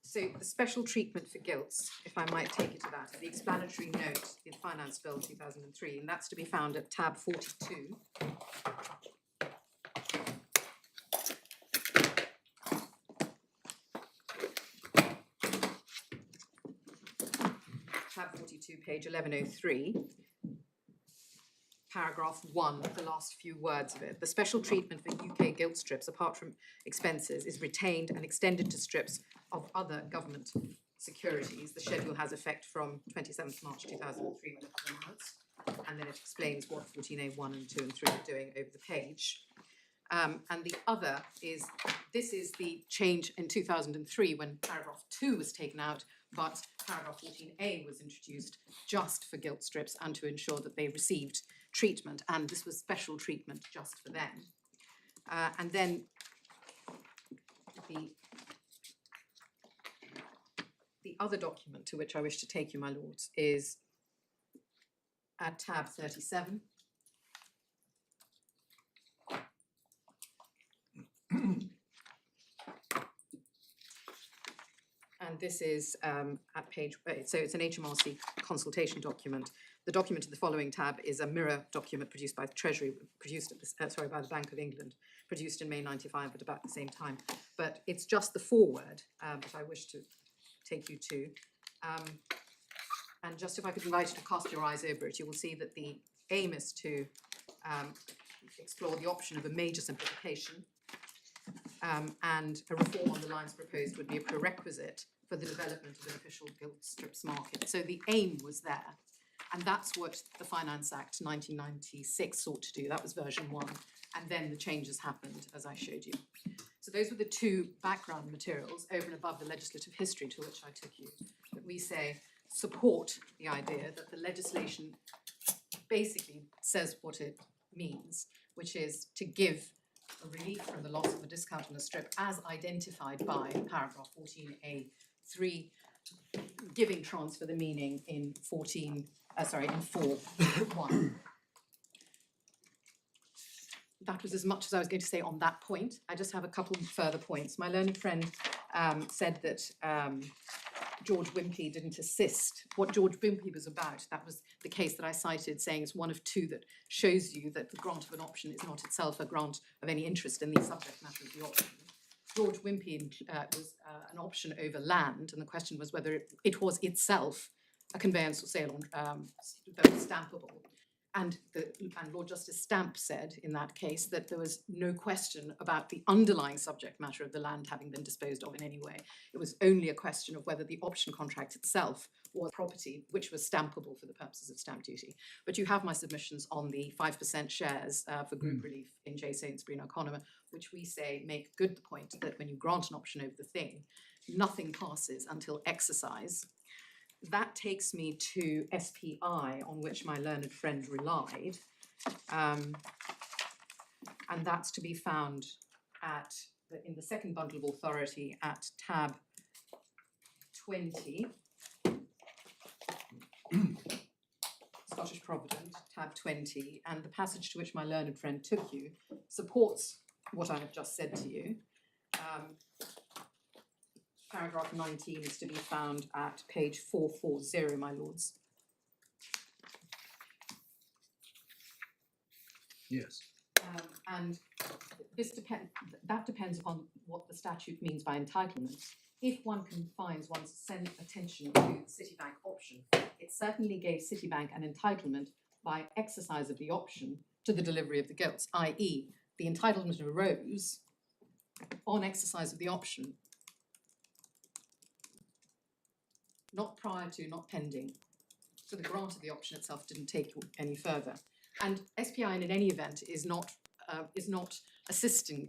Speaker 5: So the special treatment for gilts, if I might take you to that, the explanatory note in Finance Bill 2003, and that's to be found at tab 42. Tab 42, page 1103. Paragraph 1, the last few words of it. The special treatment for UK gilt strips, apart from expenses, is retained and extended to strips of other government securities. The schedule has effect from 27th March 2003 when it announced, and then it explains what 14A1 and 2 and 3 are doing over the page. And the other is, this is the change in 2003 when paragraph 2 was taken out, but paragraph 14A was introduced just for gilt strips and to ensure that they received treatment, and this was special treatment just for them. And then the other document to which I wish to take you, my lords, is at tab 37. And this is at page, so it's an HMRC consultation document. The document in the following tab is a mirror document produced by the Treasury, produced at the, by the Bank of England, produced in May 95 at about the same time. But it's just the foreword that I wish to take you to. And just if I could invite you to cast your eyes over it, you will see that the aim is to explore the option of a major simplification, and a reform on the lines proposed would be a prerequisite for the development of an official gilt strips market. So the aim was there. And that's what the Finance Act 1996 sought to do. That was version 1. And then the changes happened, as I showed you. So those were the two background materials over and above the legislative history to which I took you, that we say support the idea that the legislation basically says what it means, which is to give a relief from the loss of a discount on a strip as identified by paragraph 14A3, giving transfer the meaning in 4.1. That was as much as I was going to say on that point. I just have a couple further points. My learned friend said that George Wimpey didn't assist. What George Wimpey was about, that was the case that I cited, saying it's one of two that shows you that the grant of an option is not itself a grant of any interest in the subject matter of the option. George Wimpey was an option over land, and the question was whether it was itself a conveyance or sale that was stampable. And Lord Justice Stamp said in that case that there was no question about the underlying subject matter of the land having been disposed of in any way. It was only a question of whether the option contract itself was property which was stampable for the purposes of stamp duty. But you have my submissions on the 5% shares for group relief in J. Sainsbury and O'Connor, which we say make good the point that when you grant an option over the thing, nothing passes until exercise. That takes me to SPI, on which my learned friend relied, and that's to be found in the second bundle of authority at tab 20, Scottish Provident, tab 20, and the passage to which my learned friend took you supports what I have just said to you. Paragraph 19 is to be found at page 440, my lords.
Speaker 1: Yes.
Speaker 5: And that depends upon what the statute means by entitlement. If one confines one's attention to the Citibank option, it certainly gave Citibank an entitlement by exercise of the option to the delivery of the gilts, i.e. the entitlement arose on exercise of the option, not prior to, not pending. So the grant of the option itself didn't take you any further. And SPI in any event is not assisting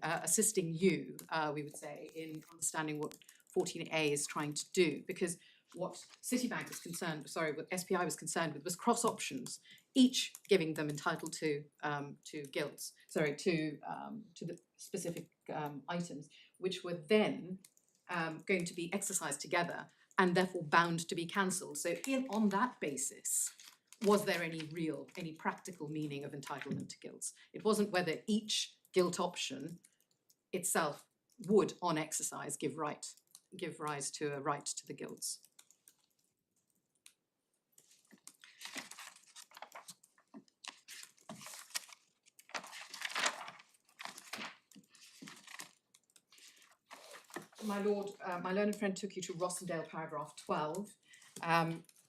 Speaker 5: you, we would say, in understanding what 14A is trying to do, because what Citibank was concerned, what SPI was concerned with was cross options, each giving them entitled to gilts, to the specific items, which were then going to be exercised together and therefore bound to be cancelled. So on that basis, was there any practical meaning of entitlement to gilts? It wasn't whether each gilt option itself would, on exercise, give rise to a right to the gilts. My lord, my learned friend took you to Rossendale, paragraph 12.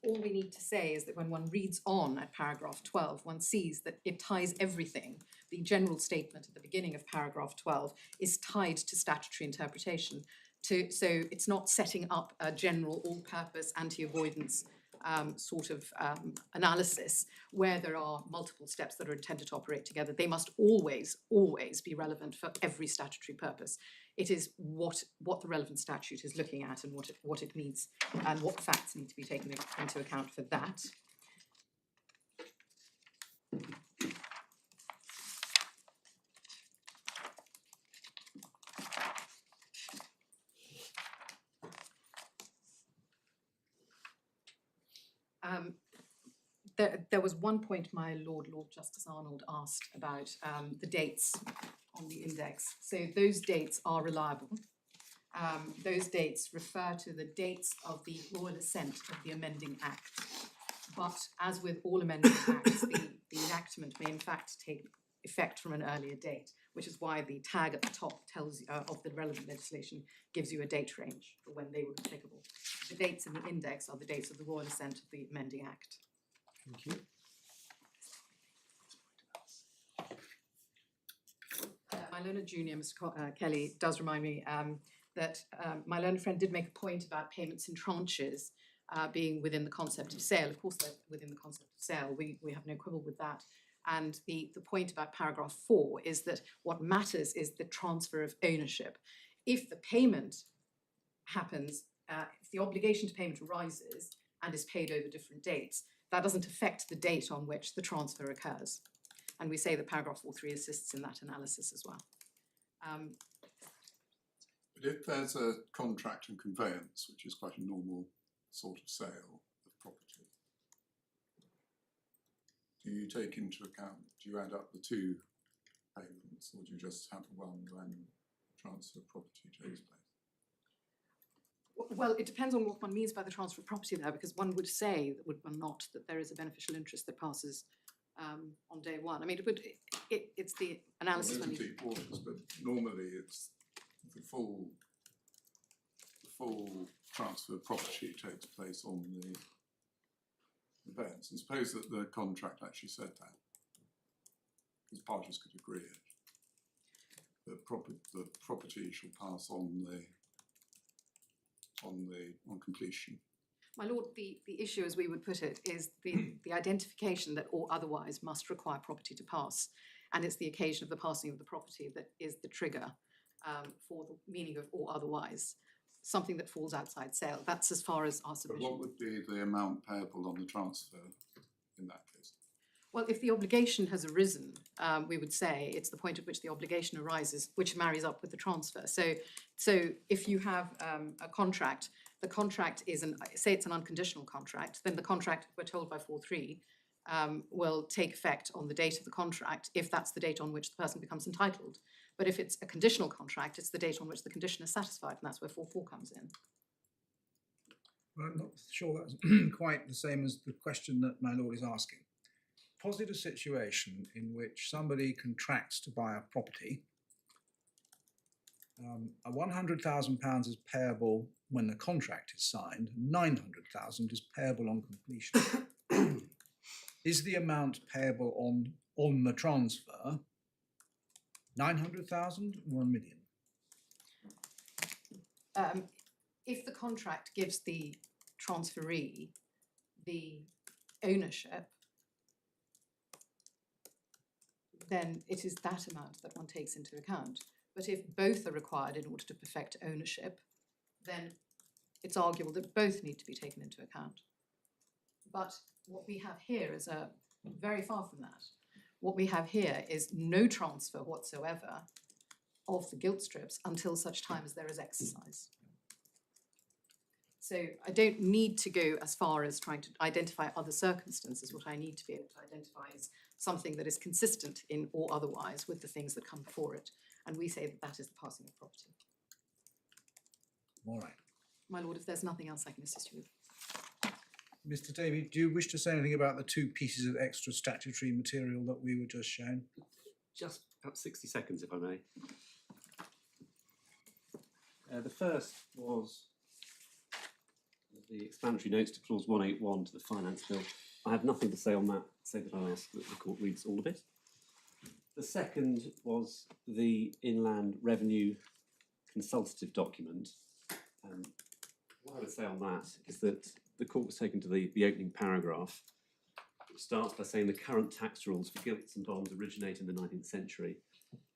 Speaker 5: All we need to say is that when one reads on at paragraph 12, one sees that it ties everything. The general statement at the beginning of paragraph 12 is tied to statutory interpretation. So it's not setting up a general all-purpose anti-avoidance analysis where there are multiple steps that are intended to operate together. They must always be relevant for every statutory purpose. It is what the relevant statute is looking at and what it needs and what facts need to be taken into account for that. There was one point my Lord Justice Arnold asked about the dates on the index. So those dates are reliable. Those dates refer to the dates of the royal assent of the amending act. But as with all amending acts, the enactment may in fact take effect from an earlier date, which is why the tag at the top tells of the relevant legislation gives you a date range for when they were applicable. The dates in the index are the dates of the royal assent of the amending act.
Speaker 4: Thank you.
Speaker 5: My learned junior, Mr. Kelly, does remind me that my learned friend did make a point about payments in tranches being within the concept of sale. Of course, they're within the concept of sale. We have no quibble with that. And the point about paragraph 4 is that what matters is the transfer of ownership. If the payment happens, if the obligation to payment arises and is paid over different dates, that doesn't affect the date on which the transfer occurs. And we say that paragraph 4.3 assists in that analysis as well.
Speaker 3: But if there's a contract and conveyance, which is quite a normal sort of sale of property, do you take into account, do you add up the two payments, or do you just have one when transfer of property takes place?
Speaker 5: Well, it depends on what one means by the transfer of property there, because one would say, would one not, that there is a beneficial interest that passes on day one. I mean, it's the analysis
Speaker 3: Well,
Speaker 5: when
Speaker 3: there's
Speaker 5: you,
Speaker 3: deep waters, but normally it's the full transfer of property takes place on the events. And suppose that the contract actually said that, because parties could agree it. The property shall pass on completion.
Speaker 5: my lord, the issue, as we would put it, is the identification that or otherwise must require property to pass. And it's the occasion of the passing of the property that is the trigger for the meaning of or otherwise, something that falls outside sale. That's as far as our
Speaker 3: But
Speaker 5: submission.
Speaker 3: what would be the amount payable on the transfer in that case?
Speaker 5: Well, if the obligation has arisen, we would say it's the point at which the obligation arises, which marries up with the transfer. So if you have a contract, the contract is say it's an unconditional contract, then the contract, we're told by 4.3, will take effect on the date of the contract, if that's the date on which the person becomes entitled. But if it's a conditional contract, it's the date on which the condition is satisfied, and that's where 4.4 comes in.
Speaker 1: Well, I'm not sure that's quite the same as the question that my lord is asking. Posit a situation in which somebody contracts to buy a property. £100,000 is payable when the contract is signed, £900,000 is payable on completion. Is the amount payable on the transfer 900,000 or 1 million?
Speaker 5: If the contract gives the transferee the ownership, then it is that amount that one takes into account. But if both are required in order to perfect ownership, then it's arguable that both need to be taken into account. But what we have here is very far from that. What we have here is no transfer whatsoever of the gilt strips until such time as there is exercise. So I don't need to go as far as trying to identify other circumstances. What I need to be able to identify is something that is consistent in or otherwise with the things that come before it. And we say that that is the passing of property.
Speaker 1: All right.
Speaker 5: My lord, if there's nothing else I can assist you with.
Speaker 1: Mr. Davey, do you wish to say anything about the two pieces of extra statutory material that we were just shown?
Speaker 2: Just perhaps 60 seconds, if I may. The first was the explanatory notes to clause 181 to the Finance Bill. I have nothing to say on that, so that I ask that the court reads all of it. The second was the Inland Revenue consultative document. What I would say on that is that the court was taken to the opening paragraph, which starts by saying the current tax rules for gilts and bonds originate in the 19th century.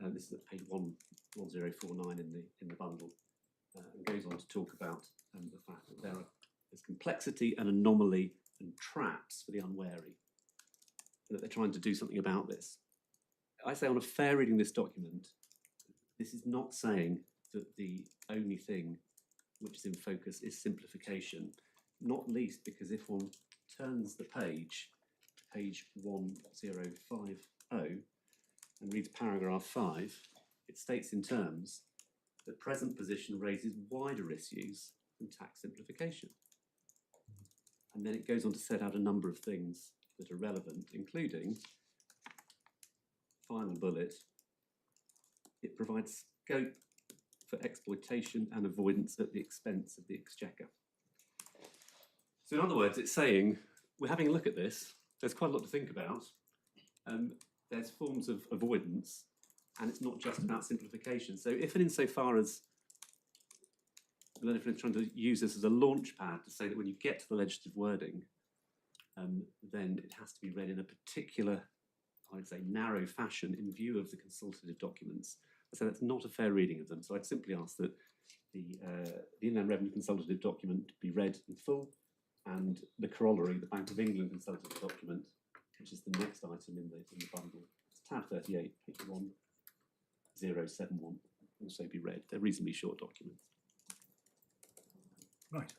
Speaker 2: This is at page 1049 in the bundle, and goes on to talk about the fact that there's complexity and anomaly and traps for the unwary, and that they're trying to do something about this. I say on a fair reading of this document, this is not saying that the only thing which is in focus is simplification, not least because if one turns the page to page 1050 and reads paragraph 5, it states in terms that present position raises wider issues than tax simplification. And then it goes on to set out a number of things that are relevant, including, final bullet, it provides scope for exploitation and avoidance at the expense of the exchequer. So in other words, it's saying, we're having a look at this, there's quite a lot to think about, there's forms of avoidance, and it's not just about simplification. So if and insofar as the legislature is trying to use this as a launch pad to say that when you get to the legislative wording, then it has to be read in a particular, I would say, narrow fashion in view of the consultative documents. So that's not a fair reading of them. So I'd simply ask that the Inland Revenue consultative document be read in full, and the corollary, the Bank of England consultative document, which is the next item in the bundle, it's tab 38, page 1071, also be read. They're reasonably short documents.
Speaker 1: Right.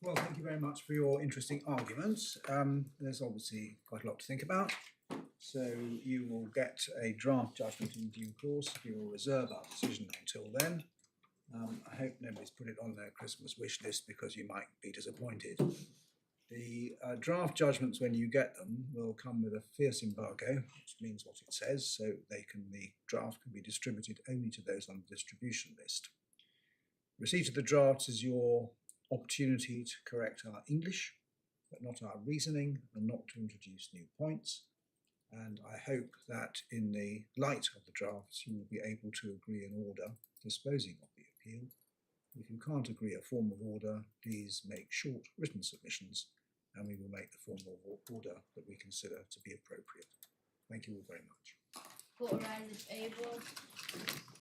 Speaker 1: Well, thank you very much for your interesting arguments. There's obviously quite a lot to think about. So you will get a draft judgment in due course. We will reserve our decision until then. I hope nobody's put it on their Christmas wish list because you might be disappointed. The draft judgments, when you get them, will come with a fierce embargo, which means what it says, so the draft can be distributed only to those on the distribution list. Receipt of the drafts is your opportunity to correct our English, but not our reasoning, and not to introduce new points. And I hope that in the light of the drafts, you will be able to agree an order disposing of the appeal. If you can't agree a form of order, please make short written submissions, and we will make the form of order that we consider to be appropriate. Thank you all very much.
Speaker 6: Court rise in favour.